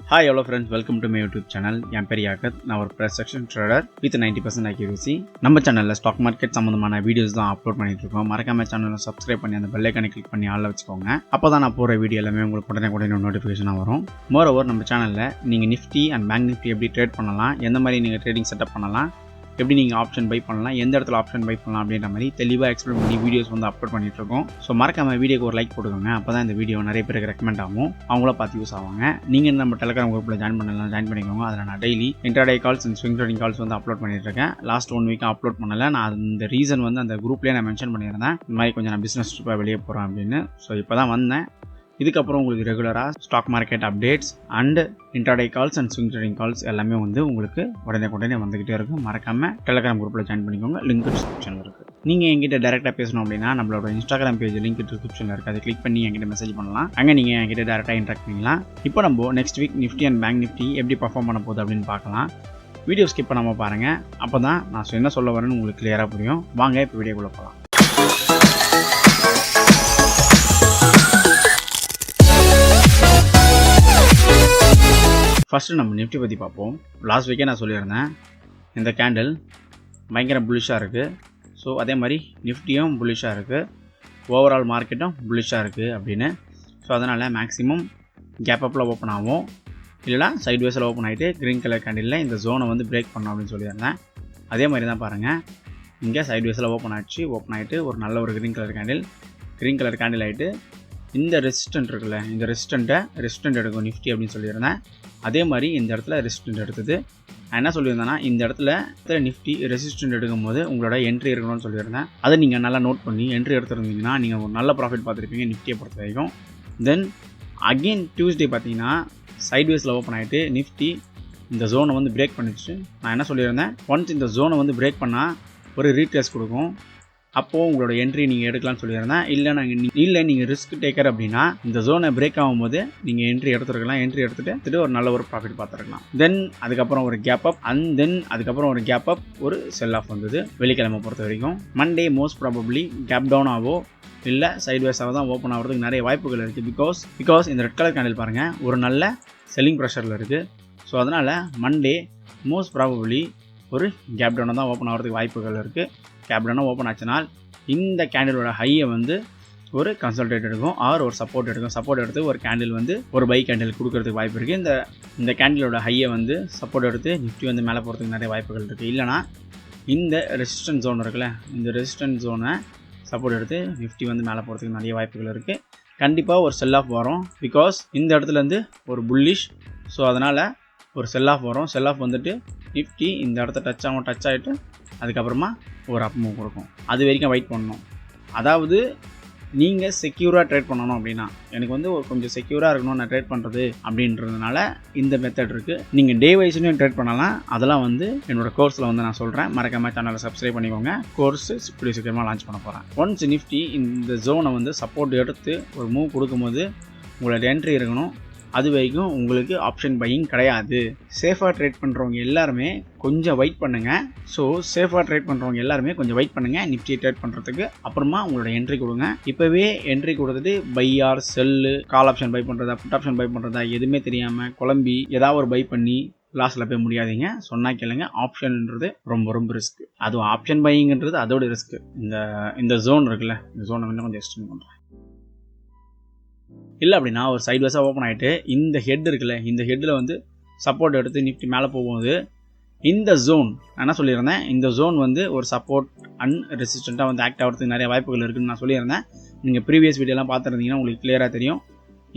Hi hello friends, welcome to my YouTube channel. என் பேர் Yagath. நான் ஒரு precision trader with 90% accuracy. நம்ம சேனல்ல ஸ்டாக் மார்க்கெட் சம்பந்தமான வீடியோஸ் தான் அப்லோட் பண்ணிட்டு இருக்கோம். மறக்காம சேனலை சப்ஸ்கிரைப் பண்ணி அந்த பெல் ஐகானை கிளிக் பண்ணி ஆல்ல வச்சுக்கோங்க. அப்பதான் நான் போற வீடியோ எல்லாமே உங்களுக்கு உடனே நோட்டிஃபிகேஷனா வரும். மோரோவர் நம்ம சேனல்ல நீங்க நிஃப்டி அண்ட் பேங்க் நிஃப்டி எப்படி ட்ரேட் பண்ணலாம், எந்த மாதிரி நீங்க ட்ரேடிங் செட்டப் பண்ணலாம், எப்படி நீங்கள் ஆப்ஷன் பை பண்ணலாம், எந்த இடத்துல ஆப்ஷன் பை பண்ணலாம் அப்படின்ற மாதிரி தெளிவாக எக்ஸ்பிளைன் பண்ணி வீடியோஸ் வந்து அப்லோட் பண்ணிட்டு இருக்கோம். ஸோ மறக்காம வீடியோக்கு ஒரு லைக் போட்டுக்கோங்க. அப்போ தான் இந்த வீடியோ நிறைய பேருக்கு ரெக்கமெண்ட் ஆகும், அவங்கள பார்த்து யூஸ் ஆவாங்க. நீங்கள் நம்ம டெலிகிராம் குரூப்பில் ஜாயின் பண்ணிக்கோங்க. அதில் நான் daily intraday calls and swing trading calls வந்து அப்லோட் பண்ணிட்டு இருக்கேன். லாஸ்ட் 1 வீக் அப்லோட் பண்ணல. நான் அந்த ரீசன் வந்து அந்த குரூப்லேயே நான் மென்ஷன் பண்ணியிருந்தேன், இந்த மாதிரி கொஞ்சம் நான் பிஸ்னஸ் ட்ரிப்பாக வெளியே போகிறேன் அப்படின்னு. ஸோ இப்போ தான் வந்தேன். இதுக்கப்புறம் உங்களுக்கு ரெகுலராக stock market updates and intraday calls and swing trading calls எல்லாமே வந்து உங்களுக்கு உடனே வந்துகிட்டே இருக்கும். மறக்காம டெலிகிராம் குரூப்பில் ஜாயின் பண்ணிக்கோங்க. லிங்க் டிஸ்கிரிப்ஷனில் இருக்குது. நீங்கள் என்கிட்ட டேரெக்டாக பேசணும் அப்படின்னா நம்மளோட இன்ஸ்டாகிராம் பேஜ் லிங்க் டிஸ்கிரிப்ஷனில் இருக்குது. அதை கிளிக் பண்ணி என்கிட்ட மெசேஜ் பண்ணலாம். அங்கே நீங்கள் என்கிட்ட டேரெக்டாக இன்ட்ராக்ட் பண்ணிக்கலாம். இப்போ நம்ம next week Nifty and bank Nifty எப்படி பர்ஃபார்ம் பண்ண போகுது அப்படின்னு பார்க்கலாம். வீடியோ ஸ்கிப் பண்ணாமல் பாருங்கள். அப்போ தான் நான் என்ன சொல்ல வரேன்னு உங்களுக்கு கிளியராக புரியும். வாங்க இப்போ வீடியோக்குள்ளே போகலாம். ஃபஸ்ட்டு நம்ம நிஃப்டி பற்றி பார்ப்போம். லாஸ்ட் வீக்கே நான் சொல்லியிருந்தேன், இந்த கேண்டில் பயங்கர புல்லிஷாக இருக்குது. ஸோ அதே மாதிரி நிஃப்டியும் புல்லிஷாக இருக்குது, ஓவரால் மார்க்கெட்டும் புல்லிஷாக இருக்குது அப்படின்னு. ஸோ அதனால் மேக்ஸிமம் கேப் அப்பில் ஓப்பன் ஆகும், இல்லைனா சைட்வேஸில் ஓப்பன் ஆகிட்டு க்ரீன் கலர் கேண்டிலில் இந்த ஜோனை வந்து பிரேக் பண்ணோம் அப்படின்னு சொல்லியிருந்தேன். அதே மாதிரி தான் பாருங்கள், இங்கே சைட்வேஸில் ஓப்பன் ஆகிட்டு ஒரு நல்ல ஒரு க்ரீன் கலர் கேண்டில் ஆகிட்டு இந்த ரெசிஸ்டன்ட் இருக்குல்ல, இந்த ரெசிஸ்டன்ட் எடுக்கும் நிஃப்டி அப்படின்னு சொல்லியிருந்தேன். அதே மாதிரி இந்த இடத்துல ரெசிஸ்டன்ட் எடுத்தது. நான் என்ன சொல்லியிருந்தேன்னா, இந்த இடத்துல நிஃப்டி ரெசிஸ்டன்ட் எடுக்கும் போது உங்களோட என்ட்ரி இருக்கணும்னு சொல்லியிருந்தேன். அதை நீங்கள் நல்லா நோட் பண்ணி என்ட்ரி எடுத்துருந்தீங்கன்னா நீங்கள் ஒரு நல்ல ப்ராஃபிட் பார்த்துருப்பீங்க நிஃப்டியை பொறுத்த வரைக்கும். தென் அகெயின் டியூஸ்டே பார்த்தீங்கன்னா சைட்வேஸில் ஓப்பன் ஆகிட்டு நிஃப்டி இந்த ஜோனை வந்து பிரேக் பண்ணிச்சு. நான் என்ன சொல்லியிருந்தேன், ஒன்ஸ் இந்த ஜோனை வந்து பிரேக் பண்ணால் ஒரு ரீட்ரேஸ் கொடுக்கும், அப்போது உங்களோட என்ட்ரி நீங்கள் எடுக்கலாம்னு சொல்லியிருந்தேன். இல்லை நீங்கள் ரிஸ்க் டேக்கர் அப்படின்னா இந்த ஜோனை பிரேக் ஆகும்போது நீங்கள் என்ட்ரி எடுத்துருக்கலாம். என்ட்ரி எடுத்துகிட்டு ஒரு நல்ல ஒரு ப்ராஃபிட் பார்த்துருக்கலாம். தென் அதுக்கப்புறம் ஒரு கேப் அப் அதுக்கப்புறம் ஒரு கேப் அப், ஒரு செல் ஆஃப் வந்தது வெள்ளிக்கிழமை பொறுத்த வரைக்கும். Monday most probably gap down ஆகவோ இல்லை சைட்வேஸாக தான் ஓப்பன் ஆகிறதுக்கு நிறைய வாய்ப்புகள் இருக்குது. பிகாஸ் இந்த ரெட் கலர் கேண்டில் பாருங்கள், ஒரு நல்ல செல்லிங் ப்ரெஷரில் இருக்குது. ஸோ அதனால் மண்டே மோஸ்ட் ப்ராபப்ளி ஒரு கேப் டவுனாக தான் ஓப்பன் ஆகிறதுக்கு வாய்ப்புகள் இருக்குது. கேப் டவுனாக ஓப்பன் ஆச்சுனால் இந்த கேண்டிலோட ஹையை வந்து ஒரு கன்சல்டேட் எடுக்கும் ஆர் ஒரு சப்போர்ட் எடுத்து ஒரு கேண்டில் வந்து ஒரு பை கேண்டில் கொடுக்கறதுக்கு வாய்ப்பு இருக்குது. இந்த கேண்டிலோட ஹையை வந்து சப்போர்ட் எடுத்து நிஃப்டி வந்து மேலே போகிறதுக்கு நிறைய வாய்ப்புகள் இருக்குது. இல்லைனா இந்த ரெசிஸ்டன்ஸ் ஜோன் இருக்குல்ல, இந்த ரெசிஸ்டன்ஸ் ஜோனை சப்போர்ட் எடுத்து நிஃப்டி வந்து மேலே போகிறதுக்கு நிறைய வாய்ப்புகள் இருக்குது. கண்டிப்பாக ஒரு செல் ஆஃப் வரும், பிகாஸ் இந்த இடத்துலேருந்து ஒரு புல்லிஷ். ஸோ அதனால் ஒரு செல் ஆஃப் வரும். செல் ஆஃப் வந்துட்டு நிஃப்டி இந்த இடத்த டச் ஆகிட்டு அதுக்கப்புறமா ஒரு அப் மூவ் கொடுக்கும். அது வரைக்கும் வெயிட் பண்ணணும். அதாவது நீங்கள் செக்யூராக ட்ரேட் பண்ணணும் அப்படின்னா, எனக்கு வந்து ஒரு கொஞ்சம் செக்யூராக இருக்கணும் நான் ட்ரேட் பண்ணுறது அப்படின்றதுனால இந்த மெத்தட் இருக்குது. நீங்கள் டே வைஸ்லையும் ட்ரேட் பண்ணலாம். அதெல்லாம் வந்து என்னோட கோர்ஸில் வந்து நான் சொல்கிறேன். மறக்காம சேனலை சப்ஸ்கிரைப் பண்ணிக்கோங்க. கோர்ஸ் இப்படி சீக்கிரமாக லான்ச் பண்ண போகிறேன். ஒன்ஸ் நிஃப்டி இந்த ஜோனை வந்து சப்போர்ட் எடுத்து ஒரு மூவ் கொடுக்கும்போது உங்களோட என்ட்ரி இருக்கணும். அது வரைக்கும் உங்களுக்கு ஆப்ஷன் பையிங் கிடையாது. சேஃபாக ட்ரேட் பண்ணுறவங்க எல்லாருமே கொஞ்சம் வெயிட் பண்ணுங்கள். ஸோ சேஃபாக ட்ரேட் பண்ணுறவங்க எல்லாருமே கொஞ்சம் வெயிட் பண்ணுங்கள் நிஃப்டியை ட்ரேட் பண்ணுறதுக்கு. அப்புறமா உங்களோட என்ட்ரி கொடுங்க. இப்போவே என்ட்ரி கொடுத்துட்டு buy or sell, call option buy பண்ணுறதா, புட் ஆப்ஷன் பை பண்ணுறதா எதுவுமே தெரியாமல் குழம்பி ஏதாவது ஒரு பை பண்ணி லாஸில் போய் முடியாதீங்க. சொன்னால் கேளுங்க, ஆப்ஷன்ன்றது ரொம்ப ரிஸ்க். அதுவும் ஆப்ஷன் பையிங்கிறது அதோட ரிஸ்க். இந்த ஜோன் இருக்குல்ல, இந்த ஜோனை வந்து கொஞ்சம் எக்ஸ்டெண்ட் பண்ணுறேன். இல்லை அப்படின்னா ஒரு சைட்வேஸாக ஓப்பன் ஆகிட்டு இந்த ஹெட் இருக்குல்ல, இந்த ஹெட்டில் வந்து சப்போர்ட் எடுத்து நிஃப்டி மேலே போகும்போது இந்த ஜோன் நான் என்ன சொல்லியிருந்தேன், இந்த ஜோன் வந்து ஒரு சப்போர்ட் அண்ட் ரெசிஸ்டண்ட்டாக வந்து ஆக்ட் ஆகிறதுக்கு நிறைய வாய்ப்புகள் இருக்குதுன்னு நான் சொல்லியிருந்தேன். நீங்கள் ப்ரீவியஸ் வீடியோலாம் பார்த்துருந்தீங்கன்னா உங்களுக்கு கிளியராக தெரியும்.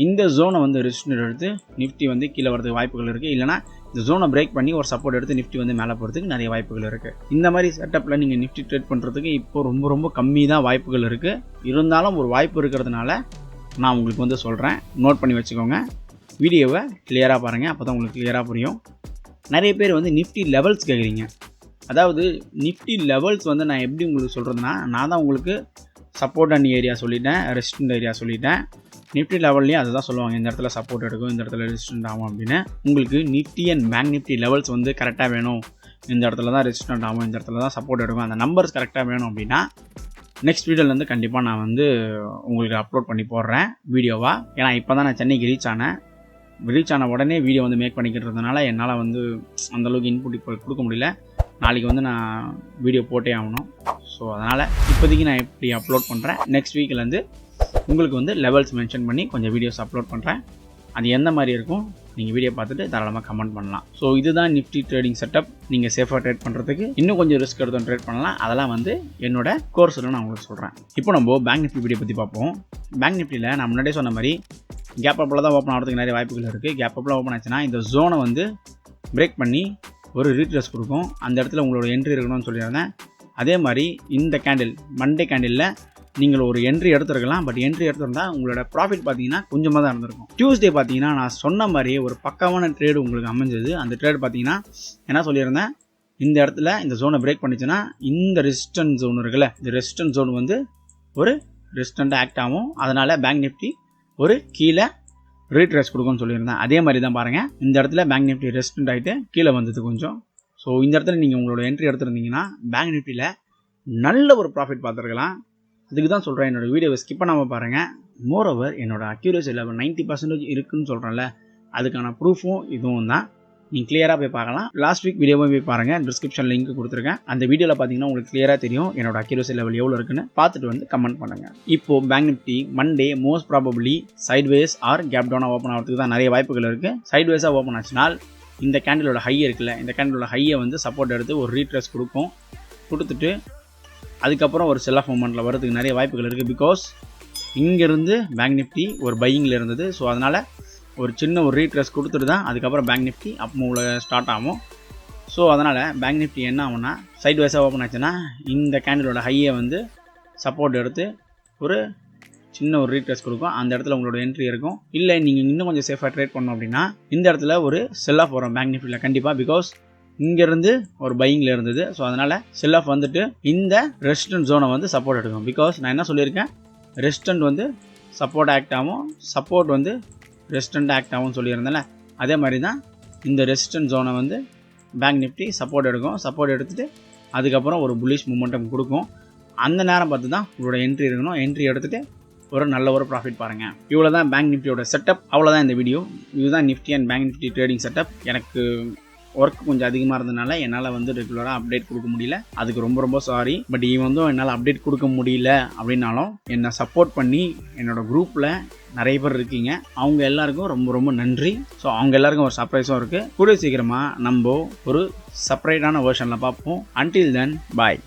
இந்த ஜோனை வந்து ரெசிஸ்டன்ட் எடுத்து நிஃப்டி வந்து கீழே வரதுக்கு வாய்ப்புகள் இருக்குது. இல்லைனா இந்த ஜோனை பிரேக் பண்ணி ஒரு சப்போர்ட் எடுத்து நிஃப்டி வந்து மேலே போகிறதுக்கு நிறைய வாய்ப்புகள் இருக்குது. இந்த மாதிரி செட்டப்பில் நீங்கள் நிஃப்டி ட்ரேட் பண்ணுறதுக்கு இப்போ ரொம்ப கம்மி தான் வாய்ப்புகள் இருக்குது. இருந்தாலும் ஒரு வாய்ப்பு இருக்கிறதுனால நான் உங்களுக்கு வந்து சொல்கிறேன், நோட் பண்ணி வச்சுக்கோங்க. வீடியோவை கிளியராக பாருங்கள், அப்போ தான் உங்களுக்கு கிளியராக புரியும். நிறைய பேர் வந்து நிஃப்டி லெவல்ஸ் கேட்குறீங்க. அதாவது நிஃப்டி லெவல்ஸ் வந்து நான் எப்படி உங்களுக்கு சொல்கிறதுனா, நான் தான் உங்களுக்கு சப்போர்ட் அண்ட் ஏரியா சொல்லிட்டேன், ரெசிஸ்டன்ட் ஏரியா சொல்லிட்டேன். நிஃப்டி லெவல்லையும் அதை தான் சொல்லுவாங்க, இந்த இடத்துல சப்போர்ட் எடுக்கும், இந்த இடத்துல ரெசிஸ்டன்ட் ஆகும் அப்படின்னு. உங்களுக்கு Nifty and bank Nifty levels வந்து கரெக்டாக வேணும், இந்த இடத்துல தான் ரெசிஸ்டன்ட் ஆகும், இந்த இடத்துல தான் சப்போர்ட் எடுக்கும், அந்த நம்பர்ஸ் கரெக்டாக வேணும் அப்படின்னா நெக்ஸ்ட் வீடியோலேருந்து கண்டிப்பாக நான் வந்து உங்களுக்கு அப்லோட் பண்ணி போடுறேன் வீடியோவாக. ஏன்னா இப்போ தான் நான் சென்னைக்கு ரீச் ஆனேன். ரீச் ஆன உடனே வீடியோ வந்து மேக் பண்ணிக்கிறதுனால என்னால் வந்து அந்தளவுக்கு இன்புட் இப்போ கொடுக்க முடியல. நாளைக்கு வந்து நான் வீடியோ போட்டே ஆகணும். ஸோ அதனால் இப்போதைக்கு நான் எப்படி அப்லோட் பண்ணுறேன். நெக்ஸ்ட் வீக்லேருந்து உங்களுக்கு வந்து லெவல்ஸ் மென்ஷன் பண்ணி கொஞ்சம் வீடியோஸ் அப்லோட் பண்ணுறேன். அது எந்த மாதிரி இருக்கும் நீங்கள் வீடியோ பார்த்துட்டு தாராளமாக கமெண்ட் பண்ணலாம். ஸோ இதுதான் நிஃப்டி ட்ரேடிங் செட்டப். நீங்கள் சேஃபாக ட்ரேட் பண்ணுறதுக்கு இன்னும் கொஞ்சம் ரிஸ்க் எடுத்து ட்ரேட் பண்ணலாம். அதெல்லாம் வந்து என்னோட கோர்ஸில் நான் உங்களுக்கு சொல்கிறேன். இப்போ நம்ம பேங்க் நிஃப்டி வீடியோ பற்றி பார்ப்போம். பேங்க் நிஃப்டியில் நான் முன்னாடியே சொன்ன மாதிரி கேப் அப்பில் தான் ஓப்பன் ஆகிறதுக்கு நிறைய வாய்ப்புகள் இருக்குது. கேப் அப்பில் ஓப்பன் ஆச்சுன்னா இந்த ஜோனை வந்து பிரேக் பண்ணி ஒரு ரீட்ரேஸ் கொடுக்கும். அந்த இடத்துல உங்களோட என்ட்ரி இருக்கணும்னு சொல்லியிருந்தேன். அதே மாதிரி இந்த கேண்டில் மண்டே கேண்டிலில் நீங்கள் ஒரு என்ட்ரி எடுத்துருக்கலாம். பட் என்ட்ரி எடுத்துருந்தால் உங்களோட ப்ராஃபிட் பார்த்தீங்கன்னா கொஞ்சமாக தான் இருந்திருக்கும். டியூஸ்டே பார்த்தீங்கன்னா நான் சொன்ன மாதிரி ஒரு பக்காவான ட்ரேடு உங்களுக்கு அமைஞ்சது. அந்த ட்ரேடு பார்த்தீங்கன்னா என்ன சொல்லியிருந்தேன், இந்த இடத்துல இந்த ஜோனை பிரேக் பண்ணிச்சுன்னா இந்த ரெசிஸ்டன்ஸ் ஜோன் இருக்குல்ல, இந்த ரெசிஸ்டன்ஸ் ஜோன் வந்து ஒரு ரெசிஸ்டண்ட்டாக ஆக்ட் ஆகும். அதனால் பேங்க் நிஃப்டி ஒரு கீழே ரீட்ரேஸ் கொடுக்கும்னு சொல்லியிருந்தேன். அதே மாதிரி தான் பாருங்கள், இந்த இடத்துல பேங்க் நிஃப்டி ரெசிஸ்டன்ட் ஆகிட்டு கீழே வந்தது கொஞ்சம். ஸோ இந்த இடத்துல நீங்கள் உங்களோட என்ட்ரி எடுத்துருந்தீங்கன்னா பேங்க் நிஃப்டியில் நல்ல ஒரு ப்ராஃபிட் பார்த்துருக்கலாம். அதுக்கு தான் சொல்கிறேன், என்னோடய வீடியோவை ஸ்கிப் பண்ணாமல் பாருங்கள். மோரோவர் என்னோட அக்யூரேசி லெவல் 90% இருக்குன்னு சொல்கிறேன்ல, அதுக்கான ப்ரூஃபும் இதுவும் தான். நீங்கள் கிளியராக போய் பார்க்கலாம். லாஸ்ட் வீக் வீடியோவும் போய் பாருங்கள், டிஸ்கிரிப்ஷன் லிங்க் கொடுத்துருக்கேன். அந்த வீடியோவில் பார்த்தீங்கன்னா உங்களுக்கு கிளியராக தெரியும் என்னோட அக்யூரேசி லெவல் எவ்வளோ இருக்குன்னு. பார்த்துட்டு வந்து கமெண்ட் பண்ணுங்கள். இப்போது bank nifty Monday most probably sideways or gap டவுனாக ஓப்பன் ஆகிறதுக்கு தான் நிறைய வாய்ப்புகள் இருக்குது. சைட்வேஸாக ஓப்பன் ஆச்சுனால் இந்த கேண்டிலோட ஹை இருக்குல்ல, இந்த கேண்டிலோட ஹையை வந்து சப்போர்ட் எடுத்து ஒரு ரீட்ரேஸ் கொடுத்துட்டு அதுக்கப்புறம் ஒரு செல் ஆஃப் மூமெண்ட்டில் வரதுக்கு நிறைய வாய்ப்புகள் இருக்குது. பிகாஸ் இங்கேருந்து பேங்க் நிஃப்டி ஒரு பையிங்கில் இருந்தது. ஸோ அதனால் ஒரு சின்ன ஒரு ரீட்ரேஸ் கொடுத்துட்டு தான் அதுக்கப்புறம் பேங்க் நிஃப்டி அப் மூவில் ஸ்டார்ட் ஆகும். ஸோ அதனால் பேங்க் நிஃப்டி என்ன ஆகும்னா சைட் வைஸாக ஓப்பன் ஆச்சுன்னா இந்த கேண்டிலோட ஹையை வந்து சப்போர்ட் எடுத்து ஒரு சின்ன ஒரு ரீட்ரேஸ் கொடுக்கும். அந்த இடத்துல உங்களோட என்ட்ரி இருக்கும். இல்லை நீங்கள் இன்னும் கொஞ்சம் சேஃபாக ட்ரேட் பண்ணோம் அப்படின்னா இந்த இடத்துல ஒரு செல் ஆஃப் வரும் பேங்க் நிஃப்டியில் கண்டிப்பாக. பிகாஸ் இங்கேருந்து ஒரு பையிங்கில் இருந்தது. ஸோ அதனால் செல் ஆஃப் வந்துட்டு இந்த ரெசிஸ்டன்ட் ஜோனை வந்து சப்போர்ட் எடுக்கும். பிகாஸ் நான் என்ன சொல்லியிருக்கேன், ரெசிஸ்டன்ட் வந்து சப்போர்ட் ஆக்ட் ஆகும், சப்போர்ட் வந்து ரெசிஸ்டன்ட் ஆக்ட் ஆகும்னு சொல்லியிருந்தேன்ல, அதே மாதிரி தான் இந்த ரெசிஸ்டன்ட் ஜோனை வந்து பேங்க் நிஃப்டி சப்போர்ட் எடுக்கும். சப்போர்ட் எடுத்துகிட்டு அதுக்கப்புறம் ஒரு புல்லிஷ் மூமெண்டம் கொடுக்கும். அந்த நேரம் பார்த்து தான் உங்களோட என்ட்ரி இருக்கணும். என்ட்ரி எடுத்துகிட்டு ஒரு நல்ல ஒரு ப்ராஃபிட் பாருங்கள். இவ்வளோ தான் பேங்க் நிஃப்டியோட செட்டப். அவ்வளோதான் இந்த வீடியோ. இதுதான் Nifty and bank Nifty trading setup. எனக்கு ஒர்க் கொஞ்சம் அதிகமாக இருந்ததுனால என்னால் வந்து ரெகுலராக அப்டேட் கொடுக்க முடியல. அதுக்கு ரொம்ப ரொம்ப சாரி. பட் வந்து என்னால் அப்டேட் கொடுக்க முடியல அப்படின்னாலும் என்னை சப்போர்ட் பண்ணி என்னோட குரூப்பில் நிறைய பேர் இருக்கீங்க. அவங்க எல்லாருக்கும் ரொம்ப ரொம்ப நன்றி. ஸோ அவங்க எல்லாருக்கும் ஒரு சர்ப்ரைஸும் இருக்குது. கூடிய சீக்கிரமாக நம்ம ஒரு செப்பரேட்டான வெர்ஷனில் பார்ப்போம். அன்டில் தென் பாய்.